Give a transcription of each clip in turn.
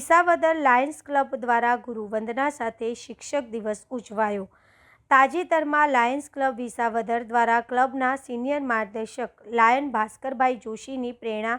Visavadar Lions club દ્વારા ગુરુવંદના સાથે શિક્ષક દિવસ ઉજવાયો। તાજેતરમાં લાયન્સ ક્લબ વિસાવદર દ્વારા ક્લબના સિનિયર માર્ગદર્શક લાયન ભાસ્કરભાઈ જોશીની પ્રેરણા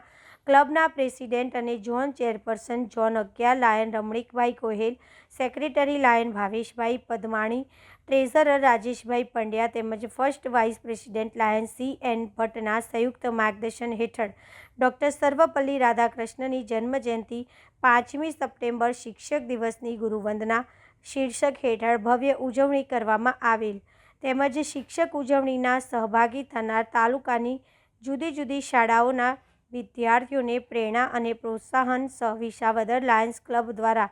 ક્લબના પ્રેસિડેન્ટ અને zone chairperson zone 11 Lion Ramnikbhai Gohel, secretary Lion Bhaveshbhai Padmani, treasurer Rajeshbhai Pandya તેમજ first vice president Lion CN ભટ્ટના સંયુક્ત માર્ગદર્શન હેઠળ ડૉક્ટર સર્વપલ્લી રાધાકૃષ્ણની જન્મજયંતિ 5મી સપ્ટેમ્બર શિક્ષક દિવસની ગુરુવંદના શીર્ષક હેઠળ ભવ્ય ઉજવણી કરવામાં આવેલ તેમજ શિક્ષક ઉજવણીના સહભાગી થનાર તાલુકાની જુદી જુદી શાળાઓના વિદ્યાર્થીઓને પ્રેરણા અને પ્રોત્સાહન સહ વિસાવદર લાયન્સ ક્લબ દ્વારા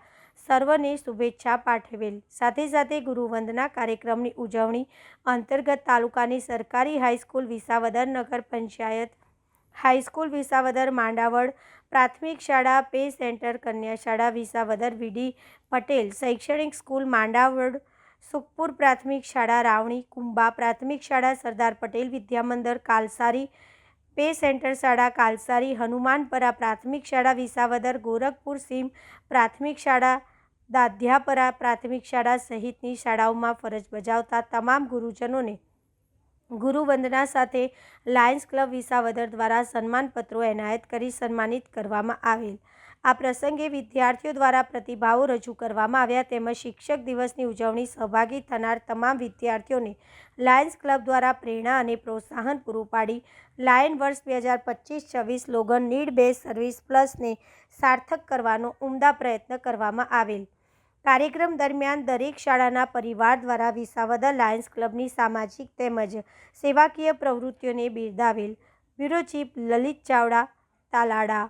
સર્વને શુભેચ્છા પાઠવેલ। સાથે સાથે ગુરુવંદના કાર્યક્રમની ઉજવણી અંતર્ગત તાલુકાની સરકારી હાઈસ્કૂલ વિસાવદર, નગર પંચાયત હાઈસ્કૂલ વિસાવદર, માંડાવડ પ્રાથમિક શાળા, પે સેન્ટર કન્યા શાળા વિસાવદર, VD પટેલ શૈક્ષણિક સ્કૂલ માંડાવડ, સુખપુર પ્રાથમિક શાળા રાવણી, કુંભા પ્રાથમિક શાળા, સરદાર પટેલ વિદ્યામંદિર કાલસારી, પે સેન્ટર શાળા કાલસારી, હનુમાનપરા પ્રાથમિક શાળા વિસાવદર, ગોરખપુર સીમ પ્રાથમિક શાળા, દાધ્યાપરા પ્રાથમિક શાળા સહિતની શાળાઓમાં ફરજ બજાવતા તમામ ગુરુજનોને ગુરુવંદના સાથે લાયન્સ ક્લબ વિસાવદર દ્વારા સન્માનપત્રો એનાયત કરી સન્માનિત કરવામાં આવેલ। આ પ્રસંગે વિદ્યાર્થીઓ દ્વારા પ્રતિભાવો રજૂ કરવામાં આવ્યા તેમજ શિક્ષક દિવસની ઉજવણી સહભાગી થનાર તમામ વિદ્યાર્થીઓને લાયન્સ ક્લબ દ્વારા પ્રેરણા અને પ્રોત્સાહન પૂરું પાડી લાયન વર્ષ 2025-26 સ્લોગન નીડ બેઝ સર્વિસ પ્લસને સાર્થક કરવાનો ઉમદા પ્રયત્ન કરવામાં આવેલ। કાર્યક્રમ દરમિયાન દરેક શાળાના પરિવાર દ્વારા વિસાવદર લાયન્સ ક્લબની સામાજિક તેમજ સેવાકીય પ્રવૃત્તિઓને બિરદાવેલ। Bureau chief Lalit Chavda, Talala.